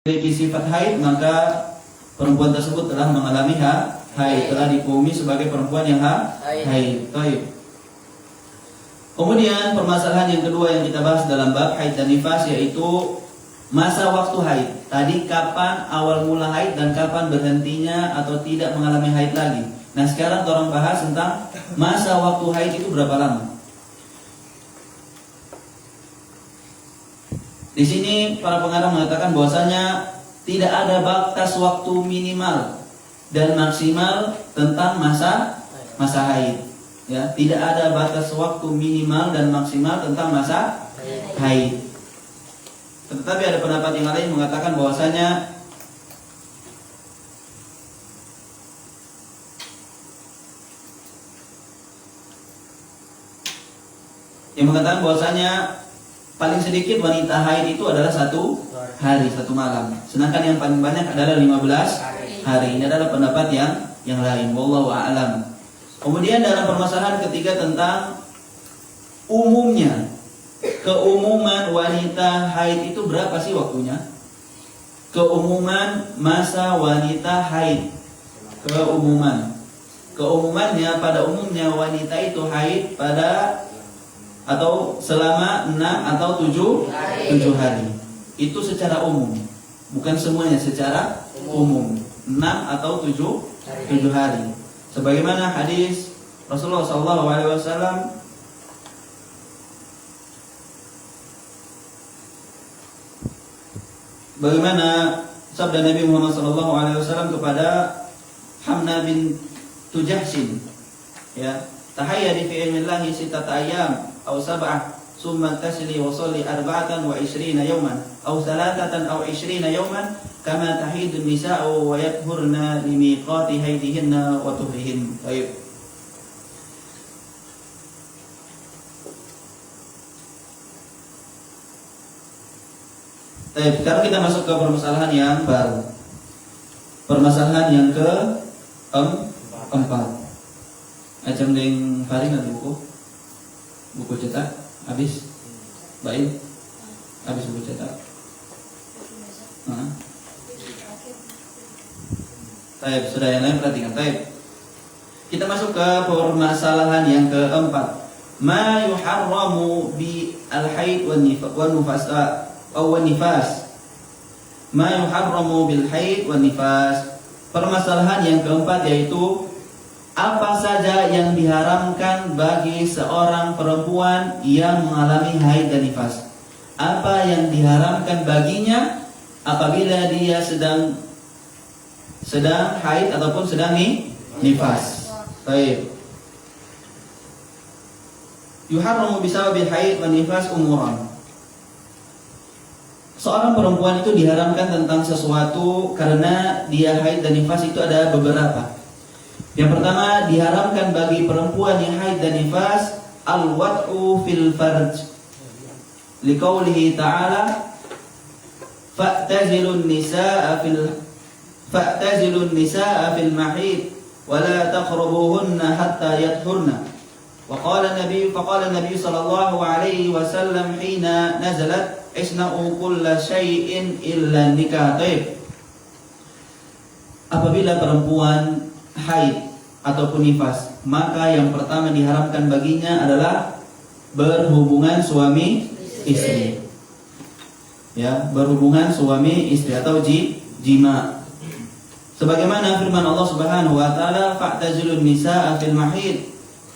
memiliki sifat haid, maka perempuan tersebut telah mengalami haid, telah dihukumi sebagai perempuan yang haid. Kemudian permasalahan yang kedua yang kita bahas dalam bab haid dan nifas, yaitu masa waktu haid. Tadi kapan awal mula haid dan kapan berhentinya atau tidak mengalami haid lagi. Nah, sekarang orang bahas tentang masa waktu haid itu berapa lama. Di sini para pengarang mengatakan bahwasanya tidak ada batas waktu minimal dan maksimal tentang masa haid. Ya, tidak ada batas waktu minimal dan maksimal tentang masa haid. Tetapi ada pendapat yang lain mengatakan bahwasanya paling sedikit wanita haid itu adalah 1 hari, 1 malam. Sedangkan yang paling banyak adalah 15 hari. Ini adalah pendapat yang lain. Wallahu a'lam. Kemudian dalam permasalahan ketiga tentang keumuman wanita haid itu berapa sih waktunya? Keumuman masa wanita haid. Keumumannya pada umumnya wanita itu haid selama 6 atau 7 hari. Itu secara umum. Bukan semuanya, secara umum. 6 atau 7 hari. Sebagaimana hadis Rasulullah SAW, bagaimana sabda Nabi Muhammad SAW kepada Hamna bin Tujahsin, ya, tahayyadi fi ilmillahi 6 ayyam aw 7 summa tasli wa salli 24 yawman aw 23 aw 20 yawman kama tahidun nisa'u wa yathurna limiqati haidihinna wa tuhrihin. Baik. Sekarang kita masuk ke permasalahan yang baru. Permasalahan yang keempat. Ajam deng faring ada buku cetak habis. Baik. Habis buku cetak. Sudah yang lain perhatikan. Kita masuk ke permasalahan yang keempat. Ma yuharramu bi al-haid wan nifas wan nifas. Ma yuharramu bil haid wan nifas. Permasalahan yang keempat yaitu apa saja yang diharamkan bagi seorang perempuan yang mengalami haid dan nifas. Apa yang diharamkan baginya apabila dia sedang haid ataupun sedang nifas. Baik. Yuharramu bisababil haid wan nifas umuran. Seorang perempuan itu diharamkan tentang sesuatu karena dia haid dan nifas, itu ada beberapa. Yang pertama, diharamkan bagi perempuan yang haid dan nifas al-wad'u fil farj. Liqaulihi ta'ala fa'tazilun nisaa fil mahid wa la taqrabuhunna hatta yathurna. Faqala Nabi sallallahu alaihi wasallam hina nazalat isna'u kulla syai'in illa nikah. Apabila perempuan haid ataupun nifas, maka yang pertama diharamkan baginya adalah berhubungan suami istri. Ya, berhubungan suami istri atau jima. Sebagaimana firman Allah Subhanahu wa taala, fa'tazilun nisaa fil mahid.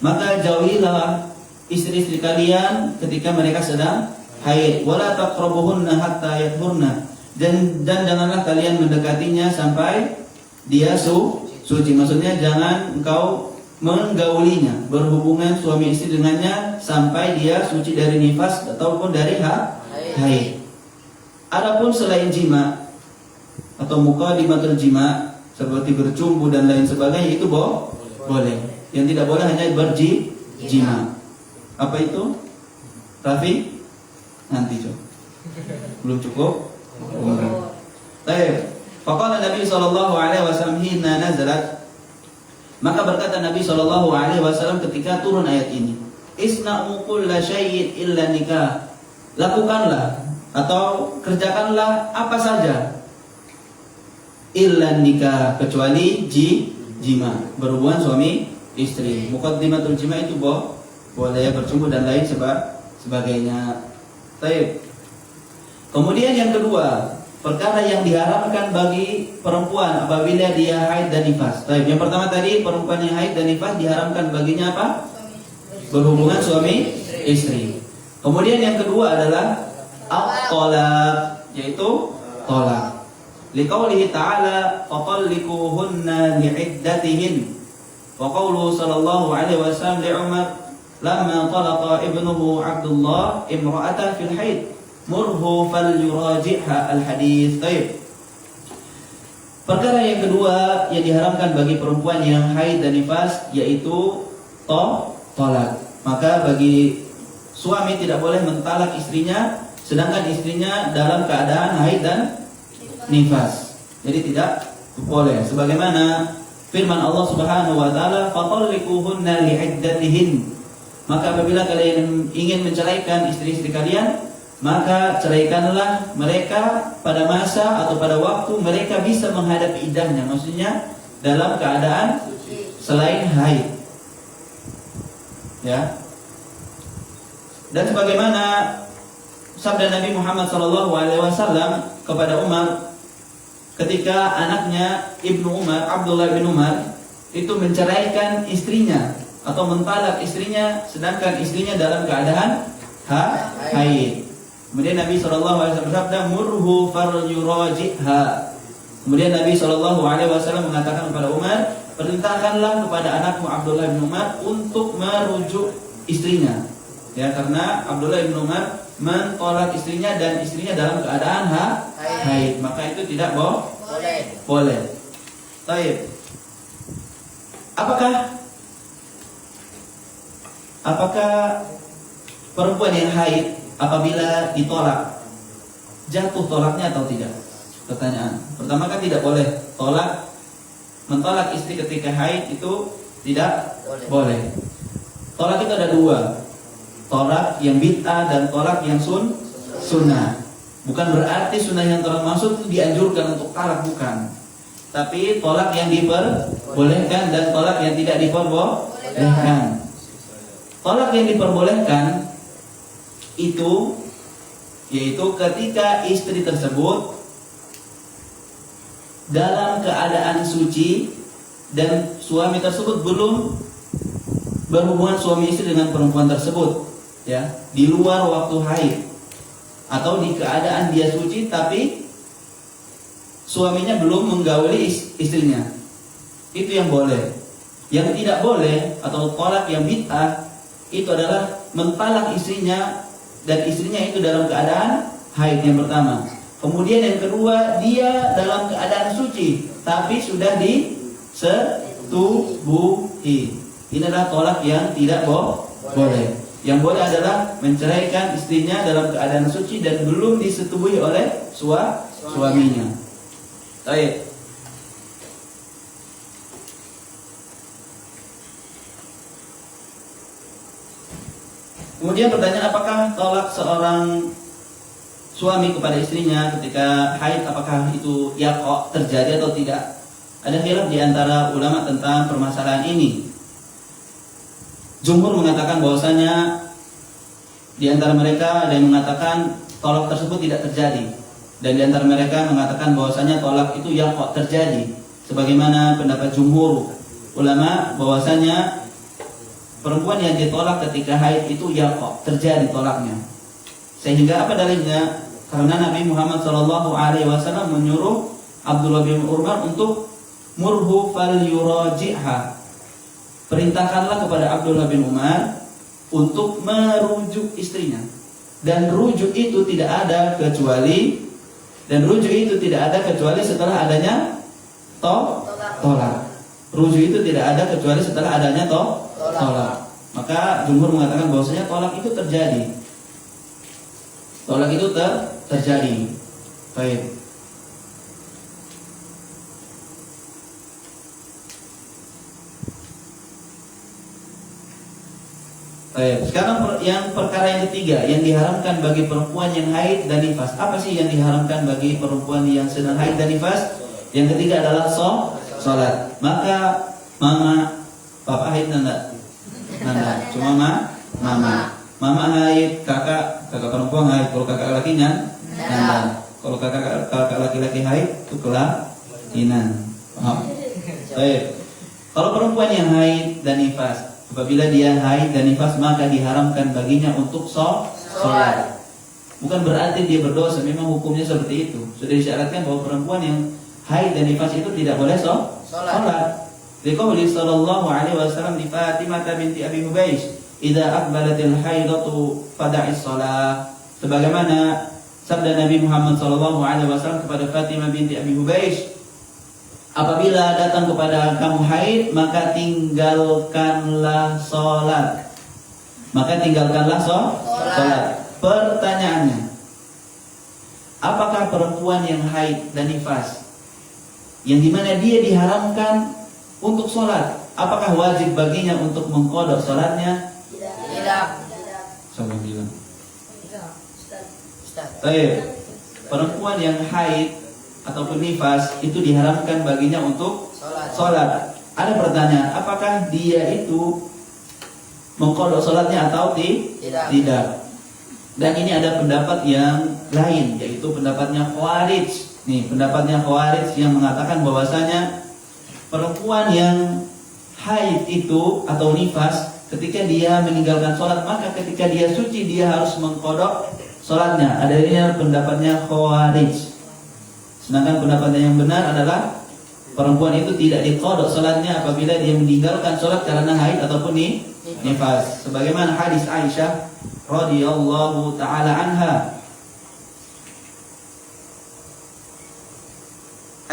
Maka jauhilah istri-istri kalian ketika mereka sedang haid. Wala taqrabuhunna hatta yathurna. Dan janganlah kalian mendekatinya sampai dia suci. Maksudnya jangan engkau menggaulinya, berhubungan suami istri dengannya sampai dia suci dari nifas ataupun dari haid. Adapun selain jima atau muqaddimatul jima seperti bercumbu dan lain sebagainya itu boleh. Yang tidak boleh hanya berjima. Apa itu? Rafi? Nanti coba. Belum cukup? Baik. Faqala Nabi sallallahu alaihi wasallam hina nazalat. Maka berkata Nabi sallallahu alaihi wasallam ketika turun ayat ini, isna'u kulla syai'in illa nikah. Lakukanlah atau kerjakanlah apa saja illa nikah, kecuali jima, berhubungan suami istri. Muqaddimatul jima itu boleh bercumbu dan lain sebagainya. Baik. Kemudian yang kedua, perkara yang diharamkan bagi perempuan apabila dia haid dan nifas. Baik, yang pertama tadi perempuan yang haid dan nifas diharamkan baginya apa? Berhubungan suami istri. Kemudian yang kedua adalah at-talaq, yaitu tolak. Liqaulihi ta'ala fatalliquhunna li'iddatihin. Wa qauluhu sallallahu alaihi wasallam li Umar lamma talaqa ibnuhu Abdullah imra'atan fil haid murhu falyuraji'ha al-hadits. Baik. Perkara yang kedua yang diharamkan bagi perempuan yang haid dan nifas yaitu tolak. Maka bagi suami tidak boleh mentalak istrinya sedangkan istrinya dalam keadaan haid dan nifas. Jadi tidak boleh. Sebagaimana firman Allah Subhanahu wa taala, "Fatalliquhunna li'iddatihin." Maka apabila kalian ingin menceraikan istri-istri kalian, maka ceraikanlah mereka pada masa atau pada waktu mereka bisa menghadapi iddahnya, maksudnya dalam keadaan selain haid. Ya. Dan sebagaimana sabda Nabi Muhammad SAW kepada Umar ketika anaknya Ibnu Umar, Abdullah bin Umar itu menceraikan istrinya atau mentalak istrinya sedangkan istrinya dalam keadaan haid. Kemudian Nabi SAW bersabda, "Murhu falyuraji'ha." Kemudian Nabi SAW mengatakan kepada Umar, "Perintahkanlah kepada anakmu Abdullah bin Umar untuk merujuk istrinya." Ya, karena Abdullah bin Umar mentolak istrinya dan istrinya dalam keadaan haid, maka itu tidak boleh. Baik. Apakah perempuan yang haid apabila ditolak jatuh tolaknya atau tidak? Pertanyaan. Pertama kan tidak boleh mentolak istri ketika haid itu tidak boleh. Tolak itu ada dua. Tolak yang bid'ah dan tolak yang sunnah. Bukan berarti sunnah yang termasuk itu dianjurkan untuk talak, bukan. Tapi tolak yang diperbolehkan dan tolak yang tidak diperbolehkan. Tolak yang diperbolehkan itu yaitu ketika istri tersebut dalam keadaan suci dan suami tersebut belum berhubungan suami istri dengan perempuan tersebut, ya, di luar waktu haid atau di keadaan dia suci tapi suaminya belum menggauli istrinya. Itu yang boleh. Yang tidak boleh atau tolak yang bid'ah itu adalah mentalak istrinya dan istrinya itu dalam keadaan haid, yang pertama. Kemudian yang kedua, dia dalam keadaan suci tapi sudah disetubuhi. Ini adalah tolak yang tidak boleh. Yang boleh adalah menceraikan istrinya dalam keadaan suci dan belum disetubuhi oleh suaminya. Baik. Kemudian pertanyaan, apakah tolak seorang suami kepada istrinya ketika haid apakah itu yaqa terjadi atau tidak? Ada khilaf di antara ulama tentang permasalahan ini. Jumhur mengatakan bahwasanya di antara mereka ada yang mengatakan tolak tersebut tidak terjadi, dan di antara mereka mengatakan bahwasanya tolak itu yaqa terjadi. Sebagaimana pendapat jumhur ulama bahwasanya perempuan yang ditolak ketika haid itu yaqa terjadi tolaknya. Sehingga apa dalilnya? Karena Nabi Muhammad SAW menyuruh Abdullah bin Umar untuk murhu falyuraji'ha. Perintahkanlah kepada Abdullah bin Umar untuk merujuk istrinya. Dan rujuk itu tidak ada kecuali setelah adanya tolak. Rujuk itu tidak ada kecuali setelah adanya tolak. Maka jumhur mengatakan bahwasanya tolak itu terjadi. Tolak itu terjadi. Baik. Baik. Sekarang perkara yang ketiga yang diharamkan bagi perempuan yang haid dan nifas. Apa sih yang diharamkan bagi perempuan yang sedang haid dan nifas? Yang ketiga adalah sholat. Maka mama, papa haid enggak? Enggak. Cuma mama. Mama haid, kakak perempuan haid. Kalau kakak laki enggak. Kalau kakak laki-laki haid itu kelainan. Paham? Baik. Kalau perempuan yang haid dan nifas, apabila dia haid dan nifas maka diharamkan baginya untuk sholat. Bukan berarti dia berdosa, memang hukumnya seperti itu. Sudah disyaratkan bahwa perempuan yang haid dan nifas itu tidak boleh sholat. Liqauli sallallahu alaihi wasallam li Fatimah binti Abi Hubaysh, "Idza aqbalatil haidatu fada'is shalah." Sebagaimana sabda Nabi Muhammad sallallahu alaihi wasallam kepada Fatimah binti Abi Hubaysh, apabila datang kepada kamu haid, maka tinggalkanlah sholat. Sholat. Pertanyaannya, apakah perempuan yang haid dan nifas, yang dimana dia diharamkan untuk sholat, apakah wajib baginya untuk mengqadha sholatnya? Tidak. Sama bilang. Baik. Perempuan yang haid ataupun nifas itu diharamkan baginya untuk sholat. Ada pertanyaan, apakah dia itu mengqadha sholatnya atau tidak? Dan ini ada pendapat yang lain, yaitu pendapatnya Khawarij. Nih, pendapatnya Khawarij yang mengatakan bahwasanya perempuan yang haid itu atau nifas, ketika dia meninggalkan sholat, maka ketika dia suci dia harus mengqadha sholatnya. Ada ini pendapatnya Khawarij. Sedangkan pendapatnya yang benar adalah perempuan itu tidak diqadha sholatnya apabila dia meninggalkan sholat karena haid ataupun nifas. Sebagaimana hadis Aisyah radhiyallahu taala anha.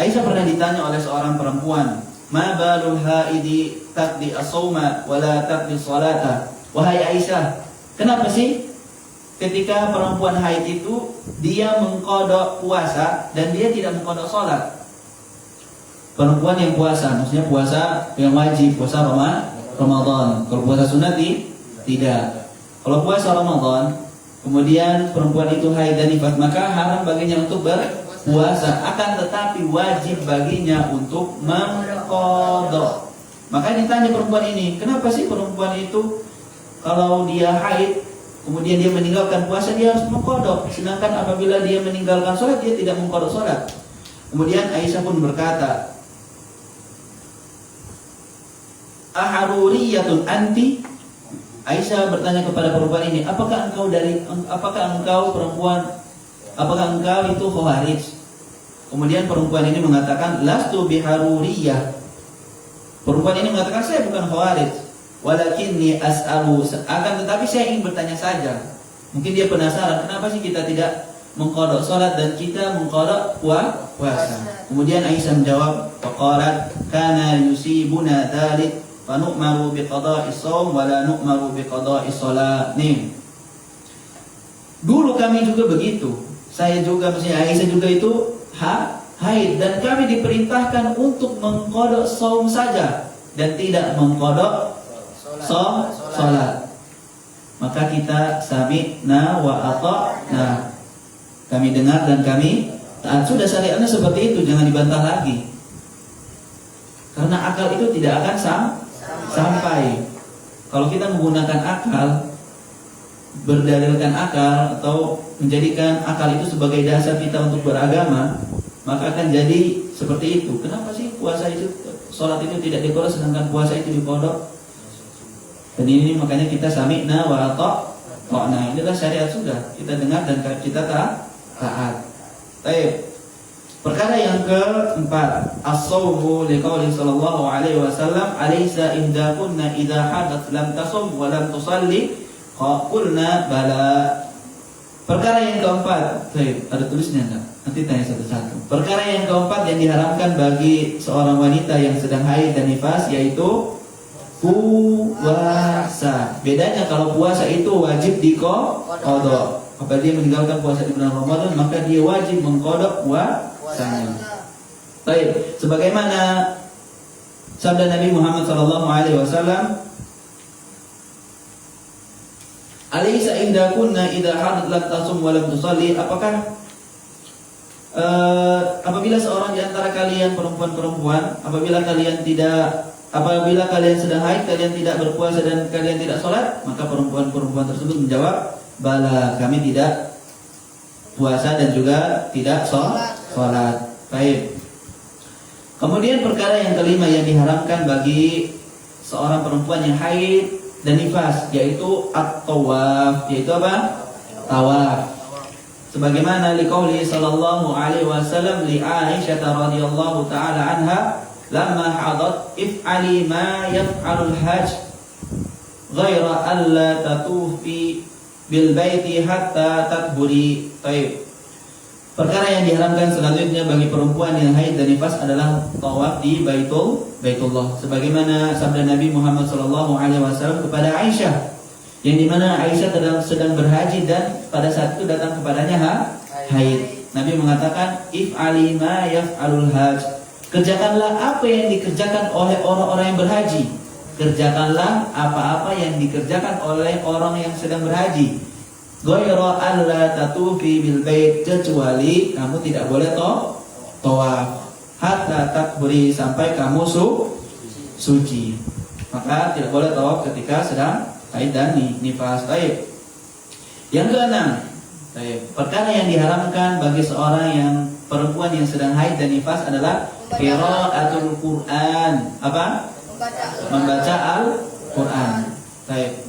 Aisyah pernah ditanya oleh seorang perempuan, "Ma balul haidi taqdi as-shauma wa la taqdi salata?" Wahai Aisyah, kenapa sih ketika perempuan haid itu dia mengqadha puasa dan dia tidak mengqadha salat? Perempuan yang puasa, maksudnya puasa yang wajib, puasa Ramadan. Kalau puasa sunat tidak. Kalau puasa Ramadan, kemudian perempuan itu haid dan nifas, maka haram baginya untuk berpuasa. Akan tetapi wajib baginya untuk mengqadha. Maka ditanya perempuan ini, kenapa sih perempuan itu kalau dia haid, kemudian dia meninggalkan puasa, dia harus mengqadha, sedangkan apabila dia meninggalkan sholat, dia tidak mengqadha sholat. Kemudian Aisyah pun berkata, "Aharuriyatun anti?" Aisyah bertanya kepada perempuan ini, apakah engkau itu Khawarij? Kemudian perempuan ini mengatakan, "Lastu biharuriyah." Perempuan ini mengatakan, saya bukan Khawarij. Walakinni as'alu, akan tetapi saya ingin bertanya saja. Mungkin dia penasaran, kenapa sih kita tidak mengqadha salat dan kita mengqadha puasa? Kemudian Aisyah menjawab, faqalat kana yusibuna dzalik fa nu'maru biqada'is shaum wa la nu'maru biqada'is shalat. Nih. Dulu kami juga begitu. Saya juga, maksudnya Aisyah juga itu haid dan kami diperintahkan untuk mengqadha shaum saja dan tidak mengqadha salat. Maka kita sami'na wa ata'na. Kami dengar dan kami taat. Sudah syariatnya seperti itu, jangan dibantah lagi. Karena akal itu tidak akan sampai. Kalau kita menggunakan akal, berdalilkan akal atau menjadikan akal itu sebagai dasar kita untuk beragama, maka akan jadi seperti itu. Kenapa sih puasa itu, sholat itu tidak diqadha sedangkan puasa itu diqadha? Dan ini makanya kita sami'na wa ata'na. Inilah syariat sudah, kita dengar dan kita taat. Baik. Perkara yang keempat, as-shaumu liqauli sallallahu alaihi wasallam, "Alaysa ihdakunna idza hadat lam tasum wa lam tusalli?" Qulna bala. Perkara yang keempat, baik, ada tulisnya enggak? Nanti tanya satu-satu. Perkara yang keempat yang diharamkan bagi seorang wanita yang sedang haid dan nifas yaitu puasa. Bedanya kalau puasa itu wajib diqadha. Apabila dia meninggalkan puasa di bulan Ramadan, maka dia wajib mengqadha puasanya. Baik, sebagaimana sabda Nabi Muhammad sallallahu alaihi wasallam, "Alaysa indakunna idza hadat lam tasum wa lam tusalli?" Apakah apabila seorang di antara kalian perempuan-perempuan, apabila kalian sedang haid, kalian tidak berpuasa dan kalian tidak sholat, maka perempuan-perempuan tersebut menjawab, bala, kami tidak puasa dan juga tidak sholat. Baik. Kemudian perkara yang kelima yang diharamkan bagi seorang perempuan yang haid dan nifas, yaitu at-tawaf, yaitu apa? Tawaf. Sebagaimana liqauli sallallahu alaihi wasallam li Aisyah radhiyallahu taala anha, lamma hadat if'ali ma yaf'alul hajj ghaira alla tatufi bil baiti hatta tadburi. Baik. Perkara yang diharamkan selanjutnya bagi perempuan yang haid dan nifas adalah tawaf di Baitullah. Sebagaimana sabda Nabi Muhammad SAW kepada Aisyah, yang dimana Aisyah sedang berhaji dan pada saat itu datang kepadanya haid. Nabi mengatakan, if'ali ma yaf'alul hajj. Kerjakanlah apa yang dikerjakan oleh orang-orang yang berhaji. Kerjakanlah apa-apa yang dikerjakan oleh orang yang sedang berhaji. Ghaira alla tatufi bil bait, kecuali kamu tidak boleh tawaf hatta takburi, sampai kamu suci. Maka tidak boleh tawaf ketika sedang haid dan nifas. Baik. Yang keenam, perkara yang diharamkan bagi seorang yang perempuan yang sedang haid dan nifas adalah qiraatul Quran. Apa? Membaca Al-Quran. Baik.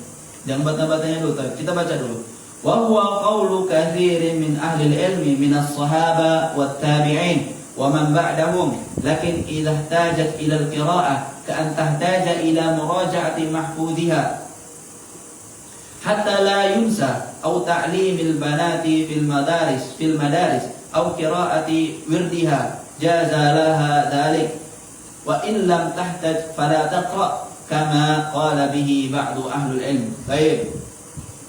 Jangan baca-bacanya dulu, kita baca dulu. Wa huwa qawlu katsirin min ahli al-ilmi min as-sahaba wat-tabi'in wa man ba'dahum, lakin idza ihtajat ila al-qira'ah ka'an tahtaja ila muraja'ati mahfudhiha hatta la yunsa aw ta'limil banati fil madaris aw qira'ati wirdiha jaza laha dhalik wa in lam tahtaj fala taqra kama qala bihi ba'du ahli al-ilm. Baik.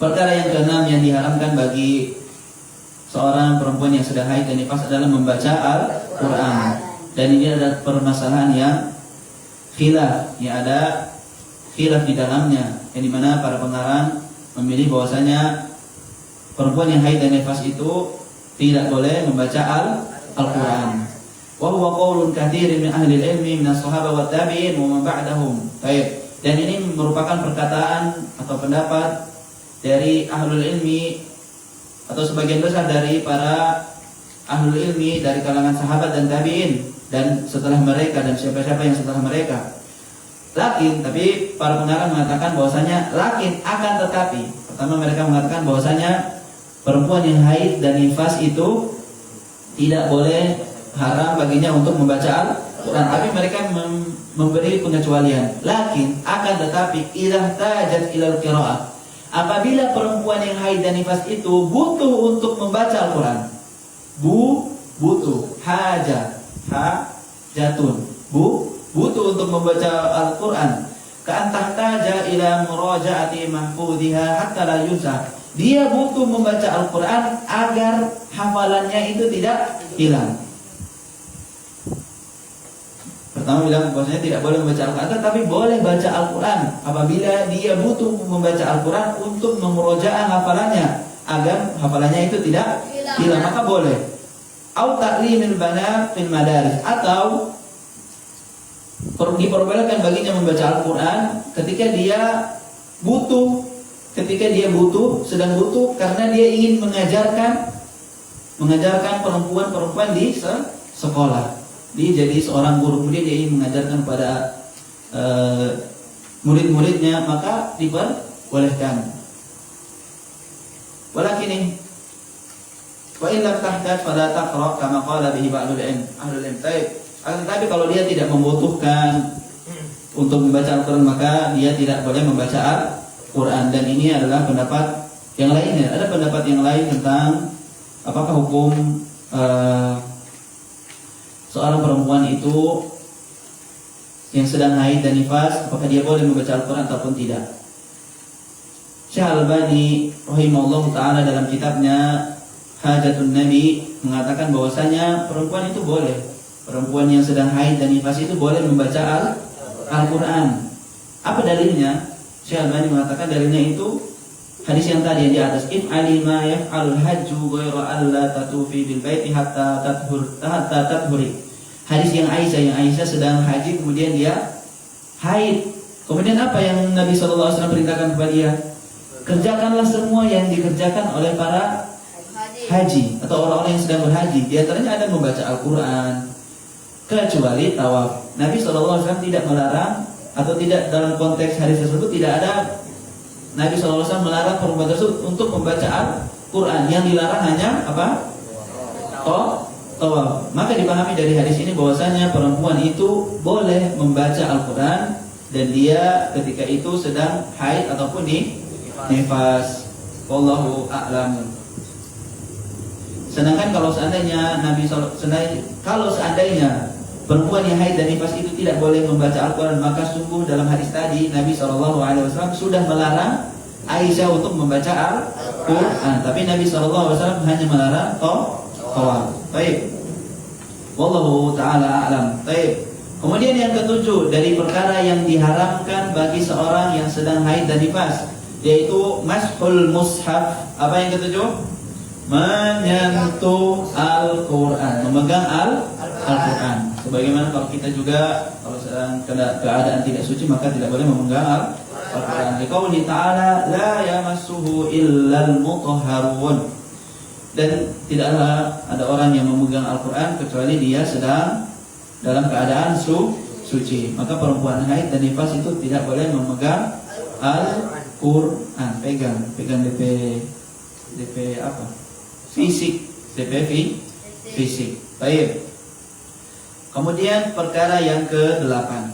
Perkara yang keenam yang diharamkan bagi seorang perempuan yang sedang haid dan nifas adalah membaca Al-Quran. Dan ini adalah permasalahan yang khilaf, yang ada khilaf di dalamnya, yang dimana para pengarang memilih bahwasanya perempuan yang haid dan nifas itu tidak boleh membaca Al-Quran. Wa huwa qaulun katsirin min ahli al-ilmi min as-sahaba wat tabi'in wa man ba'dahum. Baik. Dan ini merupakan perkataan atau pendapat dari ahlul ilmi atau sebagian besar dari para ahlul ilmi dari kalangan sahabat dan tabi'in dan setelah mereka dan siapa-siapa yang setelah mereka. Tapi para pengarang mengatakan bahwasanya akan tetapi, pertama mereka mengatakan bahwasanya perempuan yang haid dan nifas itu tidak boleh, haram baginya untuk membaca Al-Quran, tapi mereka memberi pengecualian. Akan tetapi idza tajat ilal qiraah, apabila perempuan yang haid dan nifas itu butuh untuk membaca Al-Quran, butuh hajatun, butuh untuk membaca Al-Quran, ka'antahtaja ila murajaati mahfudhiha hatta la yunsa, dia butuh membaca Al-Quran agar hafalannya itu tidak hilang. Pertama bilang bahwasanya tidak boleh membaca Al-Quran, tapi boleh baca Al-Quran apabila dia butuh membaca Al-Quran untuk memurojaah hafalannya agar hafalannya itu tidak hilang, maka boleh. Au ta'limil banat fil madaris, atau diperbolehkan baginya membaca Al-Quran ketika dia butuh, sedang butuh karena dia ingin mengajarkan perempuan-perempuan di sekolah. Dia jadi seorang guru, kemudian dia ingin mengajarkan kepada murid-muridnya, maka diperbolehkan. Walakin wa in lam tahtaj fala taqra kama qala bihi ba'dul ilm. Tapi kalau dia tidak membutuhkan untuk membaca Al-Quran, maka dia tidak boleh membaca Al-Quran. Dan ini adalah pendapat yang lainnya. Ada pendapat yang lain tentang apakah hukum seorang perempuan itu yang sedang haid dan nifas, apakah dia boleh membaca Al-Quran ataupun tidak. Syekh Al-Albani rahimahullah ta'ala dalam kitabnya Hajatun Nabi mengatakan bahwasanya perempuan itu boleh, perempuan yang sedang haid dan nifas itu boleh membaca Al-Quran. Apa dalilnya? Syekh Al-Albani mengatakan dalilnya itu hadis yang tadi yang di atas, if alima yaf'alul hajju ghayra alla tatufi bil baiti hatta tathuri. Hadis yang Aisyah sedang haji kemudian dia haid. Kemudian apa yang Nabi SAW perintahkan kepada dia? Kerjakanlah semua yang dikerjakan oleh para haji atau orang-orang yang sedang berhaji. Di antaranya ada membaca Al-Quran, kecuali tawaf. Nabi SAW tidak melarang, atau tidak dalam konteks hadis tersebut tidak ada Nabi SAW melarang perempuan tersebut untuk membaca Al-Quran. Yang dilarang hanya apa? Tawaf. Maka dipahami dari hadis ini bahwasanya perempuan itu boleh membaca Al-Quran dan dia ketika itu sedang haid ataupun nifas. Wallahu a'lam. Sedangkan kalau seandainya perempuan yang haid dan nifas itu tidak boleh membaca Al-Quran, maka sungguh dalam hadis tadi Nabi SAW sudah melarang Aisyah untuk membaca Al-Quran. Tapi Nabi SAW hanya melarang tawaf. Baik. Wallahu ta'ala a'lam. Baik. Kemudian yang ketujuh dari perkara yang diharamkan bagi seorang yang sedang haid dan nifas, yaitu mashul mushaf. Apa yang ketujuh? Menyentuh Al-Quran, memegang Al-Quran. Sebagaimana kalau kita juga kalau sedang keadaan tidak suci maka tidak boleh memegang Al-Quran. Liqauli ta'ala la yamassuhu illal mutahharun. Dan tidaklah ada orang yang memegang Al-Quran kecuali dia sedang dalam keadaan suci. Maka perempuan haid dan nifas itu tidak boleh memegang Al-Quran. Pegang DP apa? Fisik, DP fisik. Baik. Kemudian perkara yang ke-8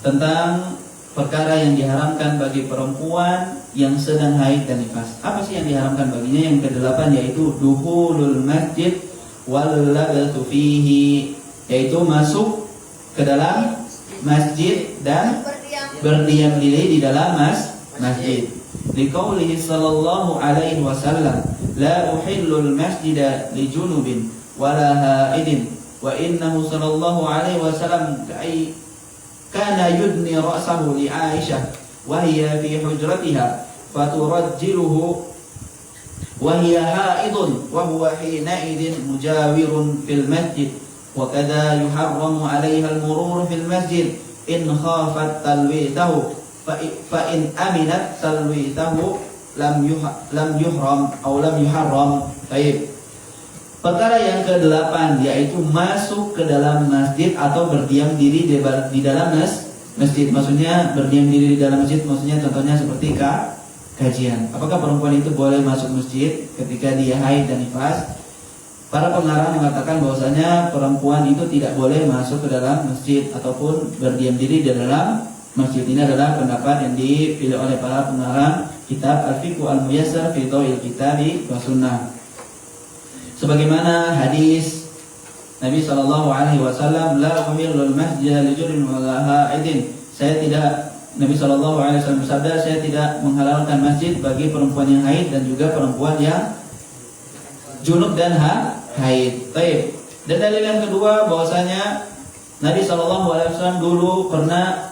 tentang perkara yang diharamkan bagi perempuan yang sedang haid dan nifas. Apa sih yang diharamkan baginya? Yang ke-8 yaitu dukhulul masjid wal labthu fihi, yaitu masuk ke dalam masjid dan berdiam diri di dalam masjid. Liqaulihi sallallahu alaihi wasallam, la uhillul masjida li junubin wala haidin wa innahu sallallahu alaihi wasallam kana yudni ra'sahu li Aisyah wa hiya fi hujratiha faturajjiluhu wa hiya haidun wa huwa hinaidin mujawirun fil masjid wa kadha yuharramu 'alaiha al-murur fil masjid in khafat talwitahu fa in aminat talwitahu lam yuhram atau lam yuharram. Baik. Perkara yang ke-8 yaitu masuk ke dalam masjid atau berdiam diri di dalam masjid. Maksudnya berdiam diri di dalam masjid, maksudnya contohnya seperti kajian. Apakah perempuan itu boleh masuk masjid ketika dia haid dan nifas? Para pengarang mengatakan bahwasanya perempuan itu tidak boleh masuk ke dalam masjid ataupun berdiam diri di dalam masjid. Ini adalah pendapat yang dipilih oleh para pengarang kitab Al-Fiqh Al-Muyassar fi Dhawil Kitabi wa Sunnah. Sebagaimana hadis Nabi SAW, la umilul masjid li jurin wala haidin. Nabi SAW bersabda, saya tidak menghalalkan masjid bagi perempuan yang haid dan juga perempuan yang junub dan haid. Baik. Dan dalil yang kedua bahwasanya Nabi SAW dulu pernah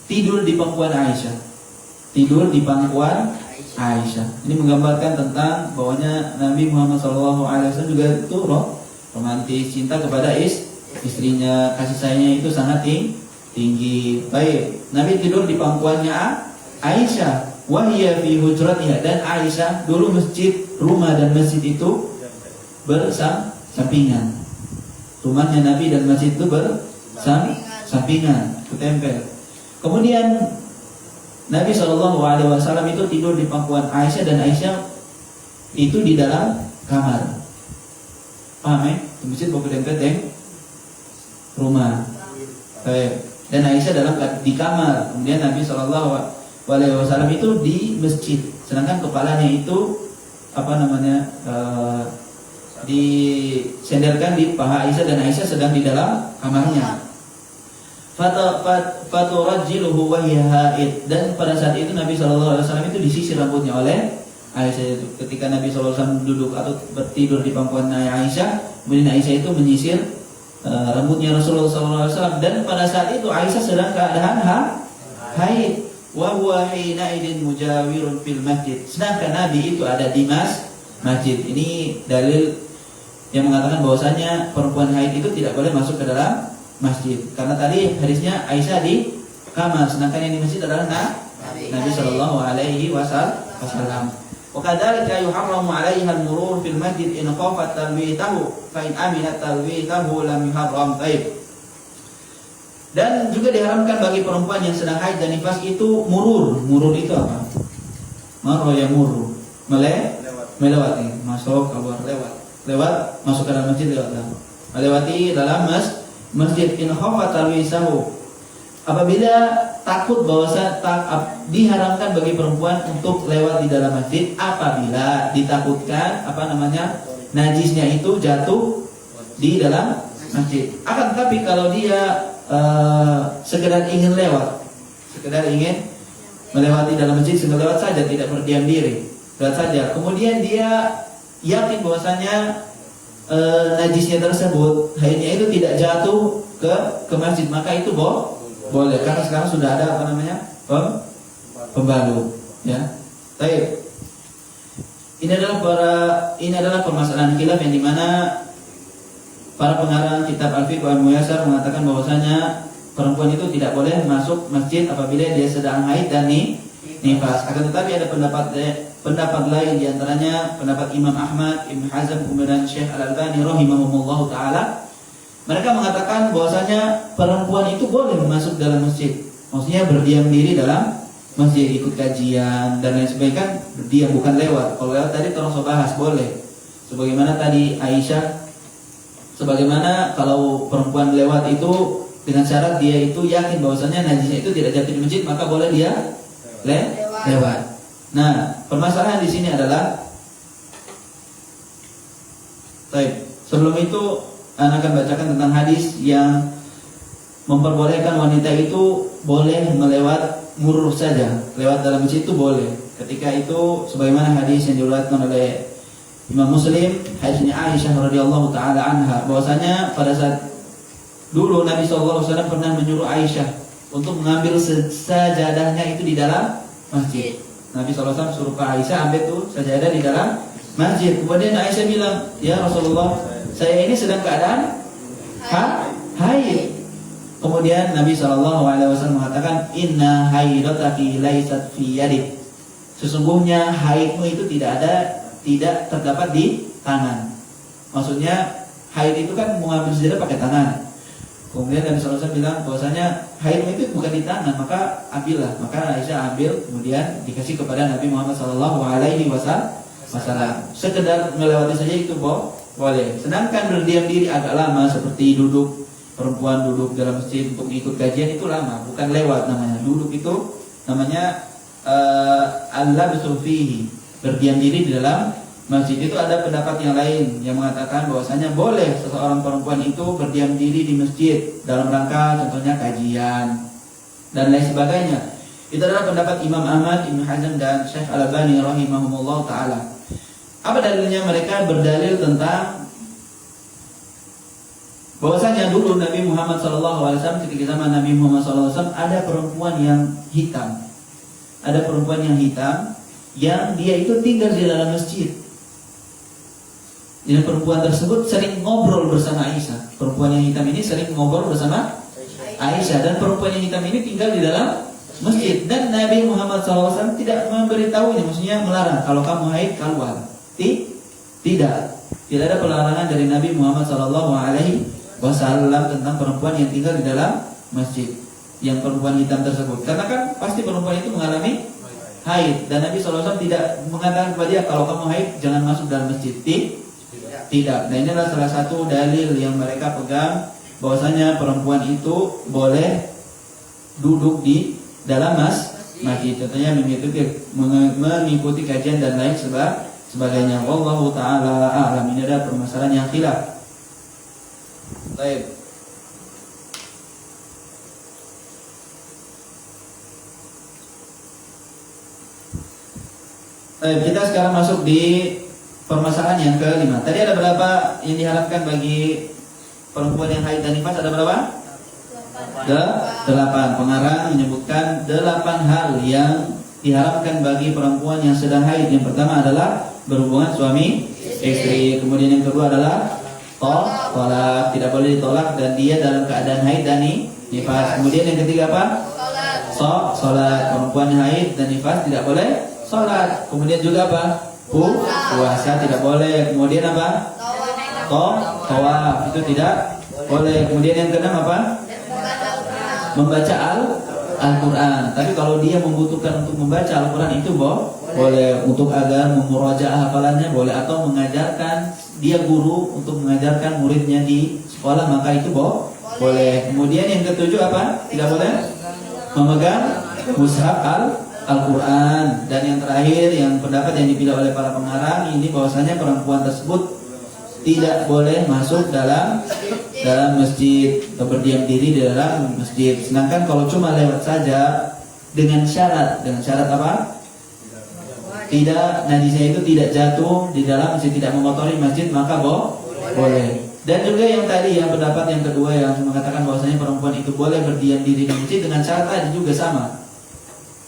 tidur di pangkuan Aisyah. Ini menggambarkan tentang bahwanya Nabi Muhammad SAW juga itu romantis, cinta kepada istrinya, kasih sayangnya itu sangat tinggi. Baik, Nabi tidur di pangkuannya Aisyah, wahiyya fi hujratiha, dan Aisyah dulu rumah dan masjid itu bersampingan. Rumahnya Nabi dan masjid itu bersampingan, ketempel. Kemudian Nabi SAW itu tidur di pangkuan Aisyah dan Aisyah itu di dalam kamar. Paham ya? Di masjid bukan dempet rumah. Baik. Dan Aisyah di kamar. Kemudian Nabi SAW itu di masjid. Sedangkan kepalanya itu disenderkan di paha Aisyah dan Aisyah sedang di dalam kamarnya. Faturajjiluhu wa hiya haid, dan pada saat itu Nabi SAW itu disisir rambutnya oleh Aisyah. Ketika Nabi SAW duduk atau bertidur di pangkuan Aisyah, kemudian Aisyah itu menyisir rambutnya Rasulullah SAW. Dan pada saat itu Aisyah sedang keadaan haid. wa huwa hina idin mujawirun fil masjid. Sedangkan Nabi itu ada di masjid. Ini dalil yang mengatakan bahwasanya perempuan haid itu tidak boleh masuk ke dalam masjid. Karena tadi hadisnya Aisyah di kamar, sedangkan yang di masjid adalah Nabi sallallahu alaihi wasallam. Wa kadzalika yuharramu 'alaiha al-murur fil masjid in khafat talwitahu fa in aminat talwitahu lam yuharram. Dan juga diharamkan bagi perempuan yang sedang haid dan nifas itu murur. Murur itu apa? Marra ya murur. Melewati, masuk keluar lewat masuk ke dalam masjid melewati dalam masjid in khafat talwisahu. Apabila takut bahwasa diharamkan bagi perempuan untuk lewat di dalam masjid apabila ditakutkan najisnya itu jatuh di dalam masjid. Akan tetapi kalau dia sekedar ingin melewati dalam masjid, sekedar lewat saja, tidak berdiam diri, lewat saja. Kemudian dia yakin bahwasanya najisnya tersebut, haidnya itu tidak jatuh ke masjid, maka itu boleh, karena sekarang sudah ada pembalut, ya. Baik. Ini adalah permasalahan khilaf yang dimana para pengarang kitab Al-Fiqh Al-Muyassar mengatakan bahwasanya perempuan itu tidak boleh masuk masjid apabila dia sedang haid dan nifas. Akan tetapi ada pendapat lain, diantaranya pendapat Imam Ahmad, Ibn Hazm, kemudian Syekh Al-Albani rahimahumullah taala. Mereka mengatakan bahwasanya perempuan itu boleh masuk dalam masjid. Maksudnya berdiam diri dalam masjid, ikut kajian dan lain sebagainya, kan berdiam, bukan lewat. Kalau lewat tadi terus bahas boleh. Sebagaimana tadi Aisyah, sebagaimana kalau perempuan lewat itu dengan syarat dia itu yakin bahwasanya najisnya itu tidak jatuh di masjid, maka boleh dia lewat. Nah, permasalahan di sini adalah, sebelum itu Anda akan bacakan tentang hadis yang memperbolehkan wanita itu boleh melewat murur saja, lewat dalam masjid itu boleh. Ketika itu sebagaimana hadis yang diriwayatkan oleh Imam Muslim, hadisnya Aisyah radhiyallahu taala anha, bahwasanya pada saat dulu Nabi sallallahu alaihi wasallam pernah menyuruh Aisyah untuk mengambil sajadahnya itu di dalam masjid. Nabi sallallahu alaihi wasallam suruh Aisyah ambil tuh sajadah di dalam masjid. Kemudian Aisyah bilang, "Ya Rasulullah, saya ini sedang keadaan haid." Kemudian Nabi SAW mengatakan, "Inna haidataki laisat fi yadik." Sesungguhnya haidmu itu tidak terdapat di tangan. Maksudnya haid itu kan mengambil sajadah pakai tangan. Kemudian Nabi SAW bilang bahwasanya haidmu itu bukan di tangan, maka ambillah. Maka Aisyah ambil, kemudian dikasih kepada Nabi Muhammad SAW. Sekedar melewati saja itu boleh. Sedangkan berdiam diri agak lama seperti duduk, perempuan duduk dalam masjid untuk ikut kajian itu lama, bukan lewat namanya. Duduk itu namanya al-labsu fihi, berdiam diri di dalam masjid. Itu ada pendapat yang lain yang mengatakan bahwasanya boleh seseorang perempuan itu berdiam diri di masjid dalam rangka contohnya kajian dan lain sebagainya. Itu adalah pendapat Imam Ahmad, Ibn Hazm dan Syekh Al-Albani rahimahumullah taala. Apa dalilnya? Mereka berdalil tentang bahwasanya dulu Nabi Muhammad SAW, ketika zaman Nabi Muhammad SAW ada perempuan yang hitam. Ada perempuan yang hitam yang dia itu tinggal di dalam masjid. Dan perempuan tersebut sering ngobrol bersama Aisyah. Perempuan yang hitam ini sering ngobrol bersama Aisyah, dan perempuan yang hitam ini tinggal di dalam masjid. Dan Nabi Muhammad SAW tidak memberitahunya, maksudnya melarang kalau kamu haid keluar. Tidak ada pelarangan dari Nabi Muhammad SAW tentang perempuan yang tinggal di dalam masjid, yang perempuan hitam tersebut. Karena kan pasti perempuan itu mengalami haid, dan Nabi SAW tidak mengatakan kepada dia kalau kamu haid jangan masuk dalam masjid. Tidak. Nah, ini adalah salah satu dalil yang mereka pegang bahwasanya perempuan itu boleh duduk di dalam masjid. Contohnya mengikuti kajian dan lain sebagainya. Wallahu taala a'lam. Ini adalah permasalahan yang khilaf. Baik. Kita sekarang masuk di permasalahan yang kelima. Tadi ada berapa yang diharapkan bagi perempuan yang haid dan nifas? Ada berapa? Delapan. Pengarang menyebutkan 8 hal yang diharapkan bagi perempuan yang sedang haid. Yang pertama adalah berhubungan suami istri. Kemudian yang kedua adalah tolak, tidak boleh ditolak dan dia dalam keadaan haid dan nifas. Kemudian yang ketiga apa? Sholat. Perempuan yang haid dan nifas tidak boleh sholat. Kemudian juga apa? Puasa tidak boleh. Kemudian apa? Tawaf itu tidak boleh. Kemudian yang keenam apa? Membaca Al-Quran. Tapi kalau dia membutuhkan untuk membaca Al-Quran itu boleh, untuk agar memurajaah hafalannya boleh, atau mengajarkan, dia guru untuk mengajarkan muridnya di sekolah, maka itu boleh. Kemudian yang ketujuh apa? Tidak boleh memegang mushaf Al-Quran. Dan yang terakhir, yang pendapat yang dipilih oleh para pengarang ini, bahwasanya perempuan tersebut tidak boleh masuk dalam masjid atau berdiam diri di dalam masjid. Sedangkan kalau cuma lewat saja dengan syarat apa? Tidak, najisnya itu tidak jatuh di dalam masjid, tidak mengotori masjid, maka boleh. Dan juga yang tadi, yang pendapat yang kedua yang mengatakan bahwasanya perempuan itu boleh berdiam diri di masjid dengan syarat tadi juga sama.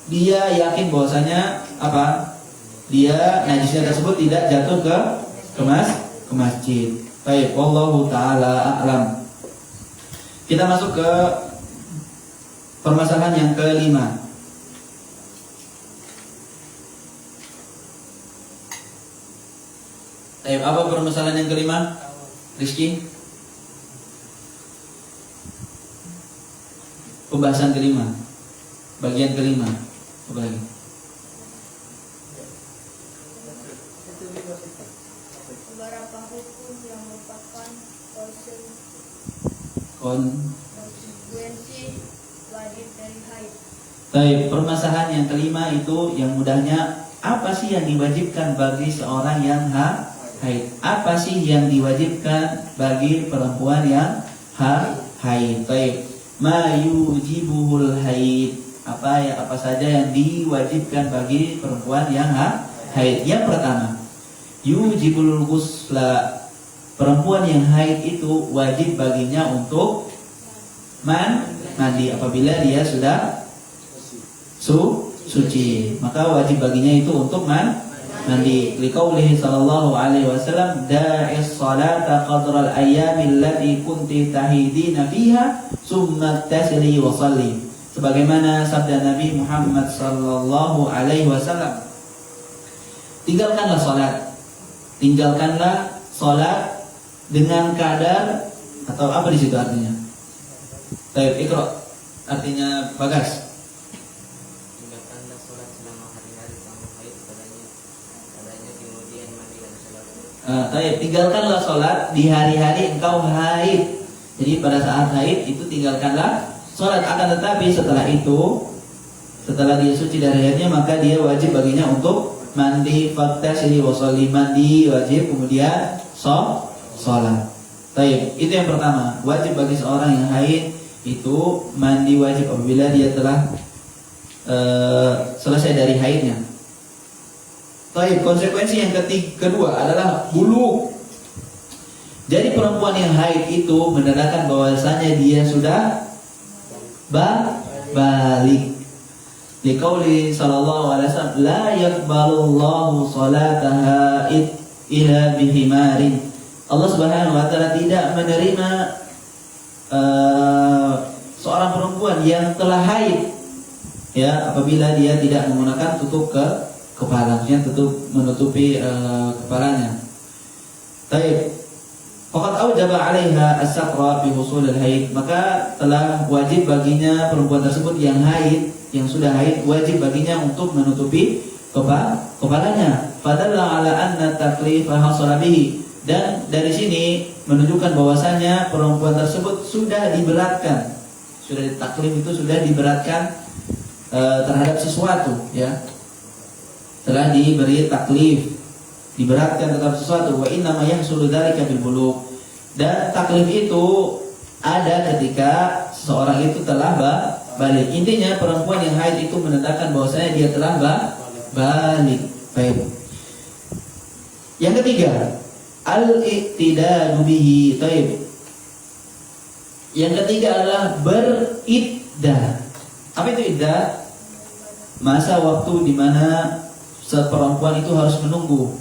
Dia yakin bahwasanya apa? Dia najisnya tersebut tidak jatuh ke masjid. Baik, wallahu taala a'lam. Kita masuk ke permasalahan yang kelima. Baik, apa permasalahan yang kelima? Rizky? Pembahasan kelima. Bagian kelima. Apa lagi? Beberapa hukum yang merupakan konsekuensi wajib dari haid. Baik, permasalahan yang kelima itu yang mudahnya, apa sih yang diwajibkan bagi seorang yang haid? Apa sih yang diwajibkan bagi perempuan yang haid? Baik, ma yujibuhul haid. Apa saja yang diwajibkan bagi perempuan yang haid? Yang pertama, yujibul ghusla. Perempuan yang haid itu wajib baginya untuk mandi apabila dia sudah suci, maka wajib baginya itu untuk mandi. Liqaulihi sallallahu alaihi wasallam, da'is salata qadral ayyamil lati kunti tahidina fiha summa tasli wa salli. Sebagaimana sabda Nabi Muhammad sallallahu alaihi wasallam, tinggalkanlah salat dengan kadar, atau apa di situ artinya? Baik, Iqra. Artinya Bagas. Tinggalkanlah sholat selama hari-hari kamu haid padanya kemudian mandi dan sholat. Tinggalkanlah sholat di hari-hari engkau haid. Jadi pada saat haid itu tinggalkanlah sholat. Akan tetapi setelah dia suci dari haidnya, maka dia wajib baginya untuk mandi. Faktasili wa sholli, mandi wajib, kemudian sholat. Baik, itu yang pertama. Wajib bagi seorang yang haid itu mandi wajib apabila dia telah selesai dari haidnya. Baik, konsekuensi yang kedua adalah bulugh. Jadi perempuan yang haid itu menandakan bahwasanya dia sudah balik. Liqauli sallallahu alaihi wasallam, la yaqbalullahu salataha ila bihimarin. Allah Subhanahu wa taala tidak menerima seorang perempuan yang telah haid, ya, apabila dia tidak menggunakan tutup kepalanya, menutupi kepalanya. Baik. Faqad aujaba 'alaiha as-saqra bi husul al-haid, maka telah wajib baginya perempuan tersebut yang haid, yang sudah haid, wajib baginya untuk menutupi kepalanya. Fadalla 'ala anna taklifa hasala bihi. Dan dari sini menunjukkan bahwasanya perempuan tersebut sudah diberatkan, sudah ditaklif, itu sudah diberatkan terhadap sesuatu, ya, telah diberi taklif, diberatkan terhadap sesuatu. Wa inna ma yahsulu dzalika bil bulugh. Dan taklif itu ada ketika seseorang itu telah balik. Intinya perempuan yang haid itu menandakan bahwasanya dia telah balik. Baik. Yang ketiga, al-iqtida'u bihi. Baik. Yang ketiga adalah beriddah. Apa itu iddah? Masa waktu di mana perempuan itu harus menunggu.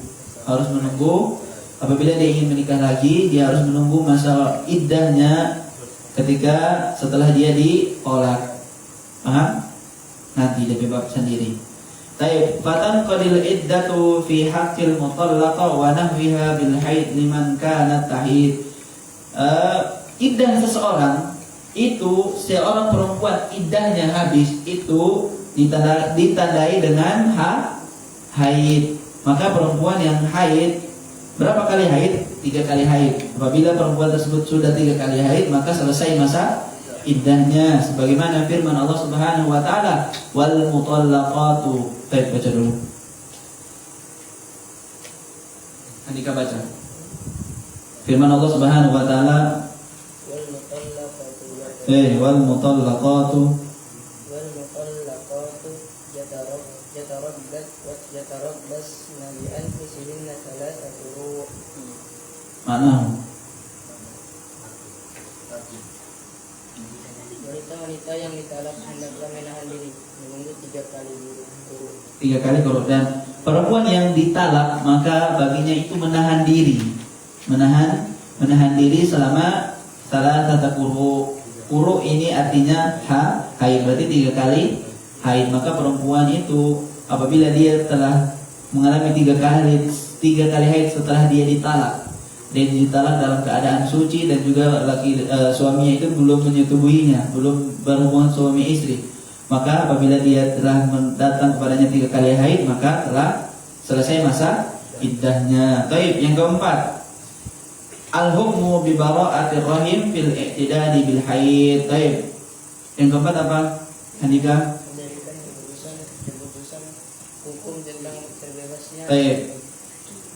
Apabila dia ingin menikah lagi, dia harus menunggu masa iddahnya ketika setelah dia ditolak. Paham? Nanti dia bebas sendiri. Taib, fatan qadil iddatu fi haqqil mutallaqa wa nahwiha bil haid liman kanat tahid. Iddah seseorang itu, seorang perempuan iddahnya habis itu ditandai dengan haid. Maka perempuan yang haid, berapa kali haid? 3 kali haid. Apabila perempuan tersebut sudah 3 kali haid, maka selesai masa iddahnya. Sebagaimana firman Allah Subhanahu wa taala, wal mutallaqatu. Baik, baca dulu. Andika baca. Firman Allah Subhanahu wa taala, wal mutallaqatu yatarabbasna bi anfusihinna thalathata quru'. mana? Wanita-wanita yang ditalak hendaklah menahan diri menunggu 3 kali quru'. 3 kali quru'. Dan perempuan yang ditalak maka baginya itu menahan diri. Menahan diri selama thalathata quru'. Quru' ini artinya haid, berarti 3 kali haid. Maka perempuan itu apabila dia telah mengalami 3 kali haid setelah dia ditalak, dan ditalak dalam keadaan suci dan juga suaminya itu belum menyetubuhinya, belum berhubungan suami istri, maka apabila dia telah datang kepadanya 3 kali haid, maka telah selesai masa iddahnya. Taib, yang keempat, al-hukmu bi bara'atir rahim fil i'tidadi bil haid. Taib, yang keempat apa, Handika? Hukum tentang terbebasnya. Baik.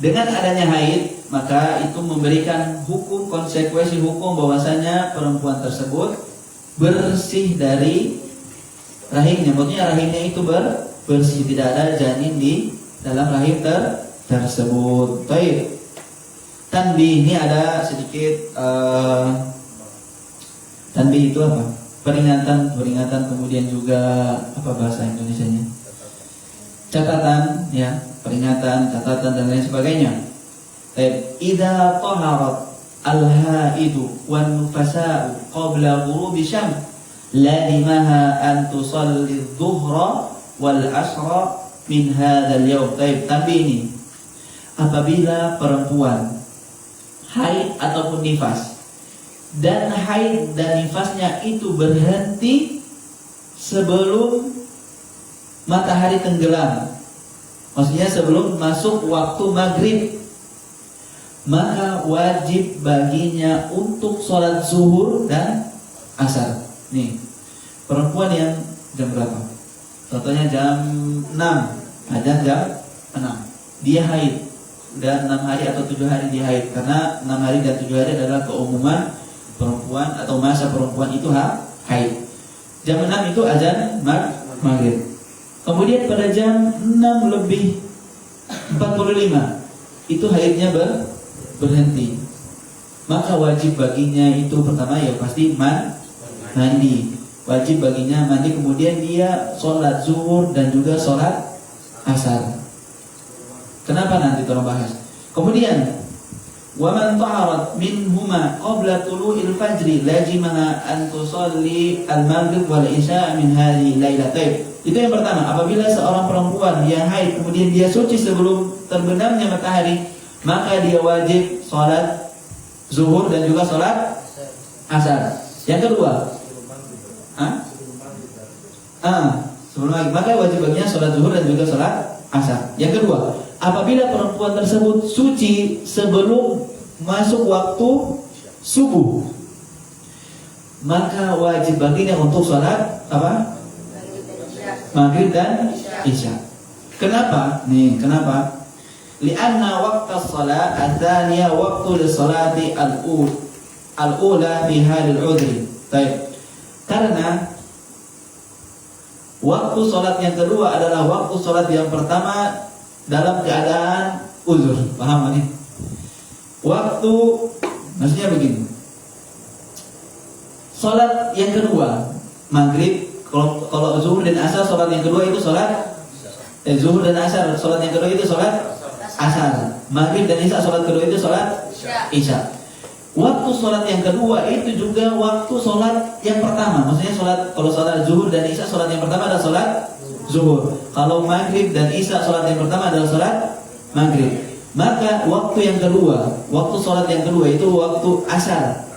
Dengan adanya haid, maka itu memberikan konsekuensi hukum bahwasanya perempuan tersebut bersih dari rahimnya. Maksudnya rahimnya itu bersih, tidak ada janin di dalam rahim tersebut. Baik. Tanbih, ini ada sedikit tanbih itu apa? Peringatan, kemudian juga apa bahasa Indonesianya? Catatan, ya, peringatan, catatan dan lain sebagainya. Idza taharat al-haidu wan nufasa'u qabla ghurubi syams ladimaha an tusalli adh-dhuhra wal 'ashra min hadzal yawm. Tapi ini, apabila perempuan haid ataupun nifas, dan haid dan nifasnya itu berhenti sebelum matahari tenggelam, maksudnya sebelum masuk waktu maghrib, maka wajib baginya untuk sholat zuhur dan asar. Nih, perempuan yang jam berapa? Contohnya jam 6, ada jam 6, dia haid, udah 6 hari atau 7 hari dia haid. Karena 6 hari dan 7 hari adalah keumuman perempuan atau masa perempuan itu haid. Jam 6 itu azan maghrib. Kemudian pada jam 6:45 itu haidnya berhenti. Maka wajib baginya itu pertama ya pasti mandi. Wajib baginya mandi, kemudian dia sholat zuhur dan juga sholat asar. Kenapa nanti tolong bahas. Kemudian وَمَنْ طَعَرَتْ مِنْهُمَا قَبْلَ طُلُوعِ الْفَجْرِ لَازِمَهَا أَنْ تُصَلِّي الْمَغْرِبَ وَالْعِشَاءَ مِنْ هَذِهِ اللَّيْلَةِ. Itu yang pertama. Apabila seorang perempuan yang haid kemudian dia suci sebelum terbenamnya matahari, maka dia wajib sholat zuhur dan juga sholat asar. Yang kedua, sebelum maghrib, maka wajib baginya sholat zuhur dan juga sholat asar. Yang kedua, apabila perempuan tersebut suci sebelum masuk waktu subuh, maka wajib baginya untuk sholat apa? Maghrib dan isya. Kenapa? Kenapa? Lianna waqta shalat ats-tsaniyah waqtu lis-salati al-ula fi halil udhri. Baik. Karena waktu sholat yang kedua adalah waktu sholat yang pertama dalam keadaan uzur. Paham ini? Waktu, maksudnya begini, Sholat yang kedua, maghrib. Kalau zuhur dan asar, sholat yang kedua itu sholat zuhur dan asar. Sholat yang kedua itu sholat asar. Maghrib dan isya, sholat kedua itu sholat isya. Waktu sholat yang kedua itu juga waktu sholat yang pertama. Maksudnya kalau sholat zuhur dan isya, sholat yang pertama adalah sholat zuhur. Kalau maghrib dan isya, sholat yang pertama adalah sholat maghrib. Maka waktu yang kedua, waktu sholat yang kedua itu waktu asar.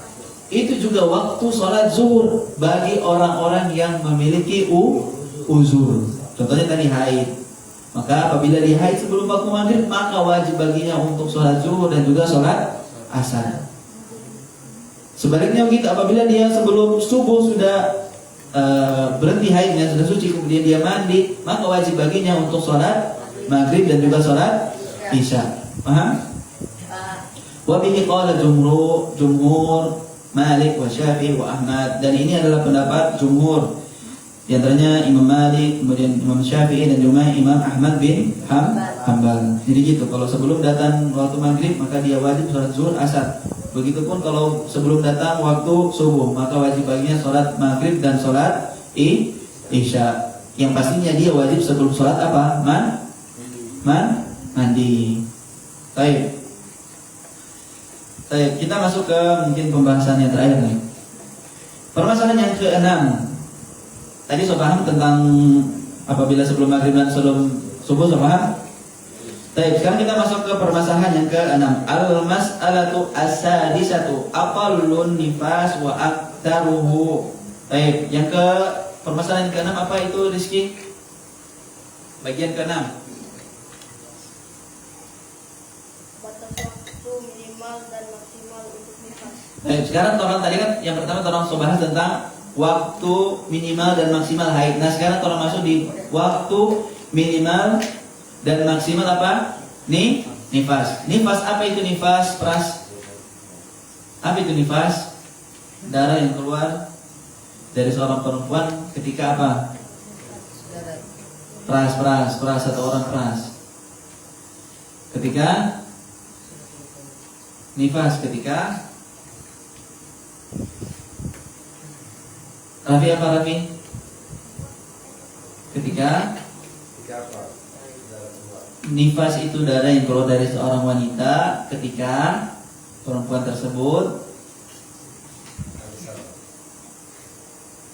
Itu juga waktu sholat zuhur bagi orang-orang yang memiliki uzur. Contohnya tadi haid. Maka apabila dia haid sebelum waktu maghrib, maka wajib baginya untuk sholat zuhur dan juga sholat asar. Sebaliknya begitu, apabila dia sebelum subuh sudah berhenti haidnya, sudah suci, kemudian dia mandi, maka wajib baginya untuk sholat maghrib dan juga sholat isya. Paham? Wabihi qala jumhur Malik wa Syafi'i wa Ahmad, dan ini adalah pendapat jumhur, di antaranya Imam Malik, kemudian Imam Syafi'i dan juga Imam Ahmad bin Hanbal. Jadi gitu, kalau sebelum datang waktu maghrib maka dia wajib sholat zuhur asar. Begitupun kalau sebelum datang waktu subuh maka wajib baginya sholat maghrib dan sholat isya. Yang pastinya dia wajib sebelum sholat apa? Mandi. Baik. Kita masuk ke mungkin pembahasan yang terakhir nih. Permasalahan yang ke-6. Tadi sudah paham tentang apabila sebelum maghrib dan sebelum subuh, sudah paham? Baik, sekarang kita masuk ke permasalahan yang ke-6. Al-mas'alatu as-sadisatu aqallun nifas wa aktaruhu. Baik, yang ke permasalahan yang ke-6 apa itu, Rizky? Bagian ke-6. Dan maksimal untuk nifas. Baik, sekarang tadi kan yang pertama tolong bahas tentang waktu minimal dan maksimal haid. Nah, sekarang tolong masuk di waktu minimal dan maksimal apa? Nifas. Nifas apa itu nifas? Pras. Apa itu nifas? Darah yang keluar dari seorang perempuan ketika apa? Pras atau orang pras. Ketika nifas, ketika Raffi apa Raffi? Ketika nifas itu darah yang keluar dari seorang wanita ketika perempuan tersebut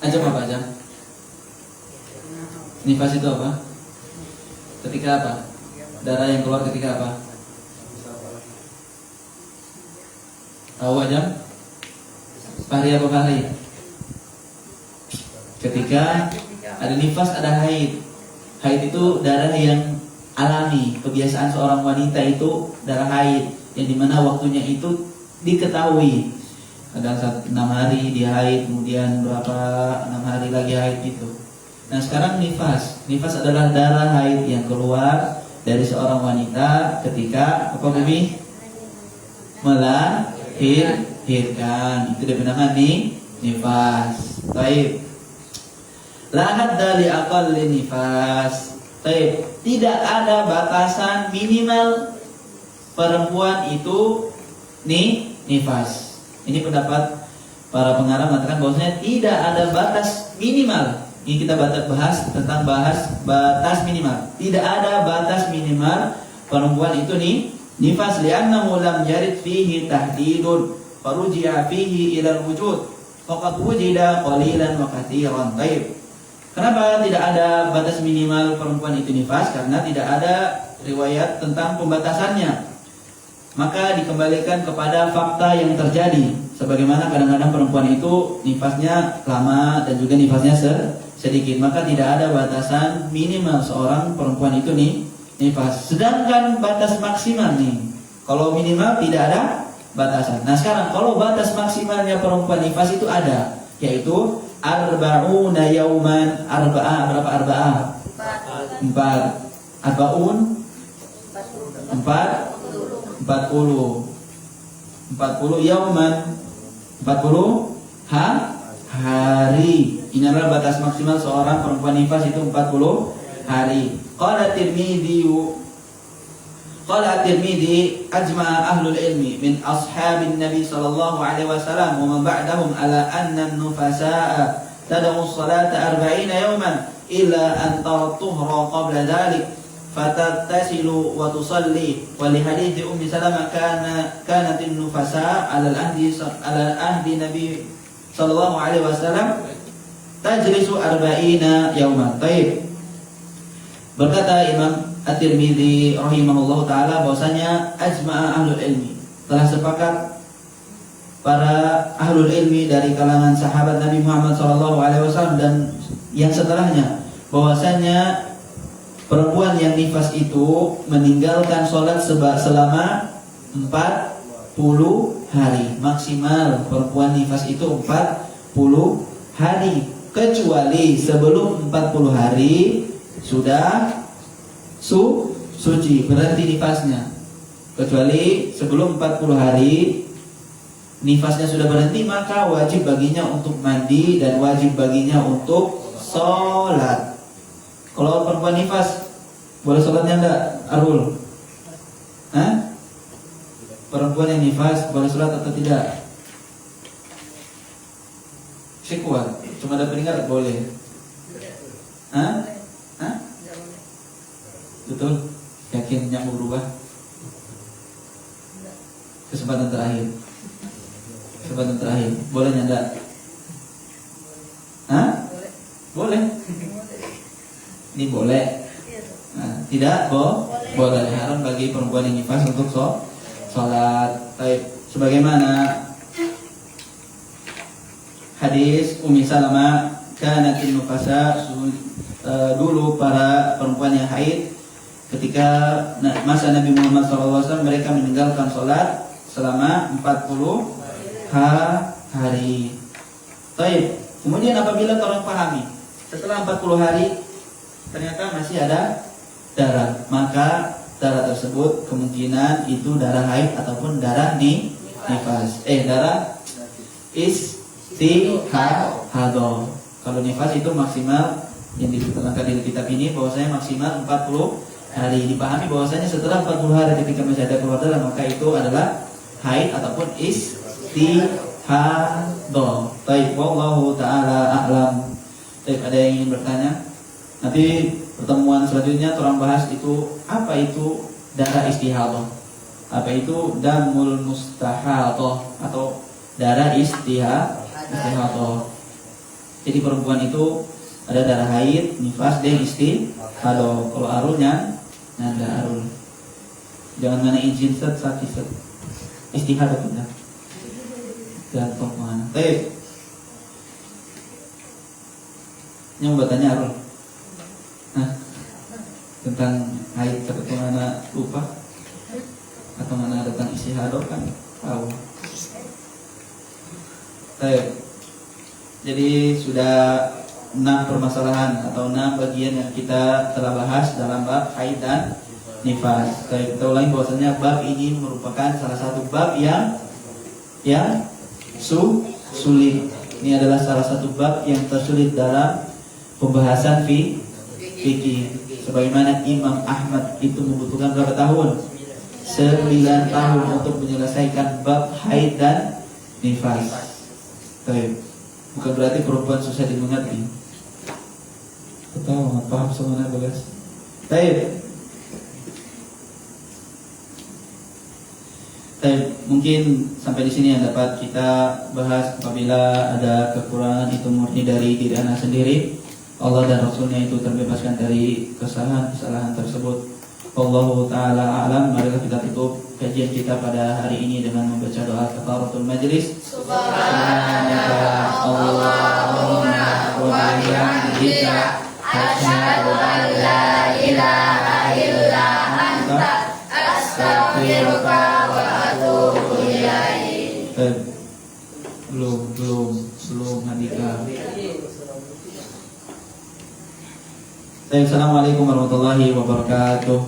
ajam apa ajam? Nifas itu apa? Ketika apa? Darah yang keluar ketika apa? Tahu ajam? Fahri apa Fahri? Ketika ada nifas, ada haid. Haid itu darah yang alami. Kebiasaan seorang wanita itu darah haid, yang dimana waktunya itu diketahui. Kadang 6 hari dia haid, kemudian berapa 6 hari lagi haid itu. Nah, sekarang nifas. Nifas adalah darah haid yang keluar dari seorang wanita ketika apa Bumi? Melahirkan. Itu dinamakan nifas. Baik. La hadda li aqalli nifas. Baik. Tidak ada batasan minimal perempuan itu nifas. Ini pendapat para pengarang mengatakan bahwasanya tidak ada batas minimal. Ini kita bahas tentang batas minimal. Tidak ada batas minimal perempuan itu nifas, li'annahu lam yarid fihi tahdidun faruji'a fihi ila al-wujud faqad wujida qalilan wa katsiran. Baik. Kenapa tidak ada batas minimal perempuan itu nifas? Karena tidak ada riwayat tentang pembatasannya. Maka dikembalikan kepada fakta yang terjadi. Sebagaimana kadang-kadang perempuan itu nifasnya lama dan juga nifasnya sedikit. Maka tidak ada batasan minimal seorang perempuan itu nifas. Sedangkan batas maksimal kalau minimal tidak ada batasan. Nah, sekarang kalau batas maksimalnya perempuan nifas itu ada, yaitu arba'una yauman. Arba'ah, berapa arba'ah? 4. Arba'un 40 yauman, 40 hari. Ini adalah batas maksimal seorang perempuan nifas itu 40 hari. Qala Tirmidzi قال الترمذي أجمع أهل العلم من أصحاب النبي صلى الله عليه وسلم ومن بعدهم على أن النفساء تدعو الصلاة 40 يوما إلا أن ترى الطهر قبل ذلك فتغتسل وتصلي. ولحديث أم سلمة كانت النفساء على العهد النبي صلى الله عليه وسلم تجلس 40 يوما. طيب. Berkata Imam At-Tirmidzi rahimahullah ta'ala bahwasanya ajma'a ahlul ilmi, telah sepakat para ahlul ilmi dari kalangan sahabat Nabi Muhammad SAW dan yang setelahnya, bahwasanya perempuan yang nifas itu meninggalkan sholat selama 40 hari. Maksimal perempuan nifas itu 40 hari, kecuali sebelum 40 hari sudah suci, berhenti nifasnya. Kecuali sebelum 40 hari nifasnya sudah berhenti, maka wajib baginya untuk mandi dan wajib baginya untuk sholat. Kalau perempuan nifas, boleh sholatnya enggak, Arul? Hah? Perempuan yang nifas boleh sholat atau tidak? Sekuat, cuma ada peningkat boleh. Hah? Hah? Betul? Yakin yang berubah? Kesempatan terakhir. Boleh enggak? Hah? Boleh. Ini boleh. Nah, tidak boleh. Haram bagi perempuan yang nifas untuk sholat. Sebagaimana hadis Ummi Salamah, kanatin nufasa, dulu para perempuan yang haid ketika masa Nabi Muhammad SAW mereka meninggalkan sholat selama 40 hari. Baik. Kemudian apabila orang pahami setelah 40 hari ternyata masih ada darah, maka darah tersebut kemungkinan itu darah haid ataupun darah nifas. Darah istihadah. Kalau nifas itu maksimal yang diterangkan di kitab ini bahwasanya maksimal 40 hari. Dipahami bahwasanya setelah 40 hari ketika masih ada keluar darah, maka itu adalah haid ataupun istihadah. Baik, wallahu taala a'lam. Baik, ada yang ingin bertanya? Nanti pertemuan selanjutnya orang bahas itu apa itu darah istihadah, apa itu damul mustahadah atau darah istihadah. Jadi perempuan itu ada darah haid, nifas, dan istihadah. Kalau arulnya nanda arul, jangan mana izin sakit istihadah benar. Gantung mana? Baik. Yang bertanya arul. Tentang haid seperti mana lupa atau mana tentang istihadah kan tahu. Baik. Jadi sudah 6 permasalahan atau 6 bagian yang kita telah bahas dalam bab haid dan nifas. Baik, kita ulangi bahwasanya bab ini merupakan salah satu bab yang sulit. Ini adalah salah satu bab yang tersulit dalam pembahasan fikih. Sebagaimana Imam Ahmad itu membutuhkan berapa tahun? 9 tahun untuk menyelesaikan bab haid dan nifas. Baik. Bukan berarti perempuan susah dimengerti. Betul, paham semuanya bagus. Baik. Mungkin sampai di sini yang dapat kita bahas. Apabila ada kekurangan itu murni dari diri anak sendiri. Allah dan Rasulnya itu terbebaskan dari kesalahan tersebut. Allahu ta'ala a'lam. Marilah kita tutup kajian kita pada hari ini dengan membaca doa kafaratul majlis. Subhanaka Allahumma wa bihamdika asyhadu an la ilaha illa anta astaghfiruka wa atubu ilaik. Belum Handika. Assalamualaikum warahmatullahi wabarakatuh.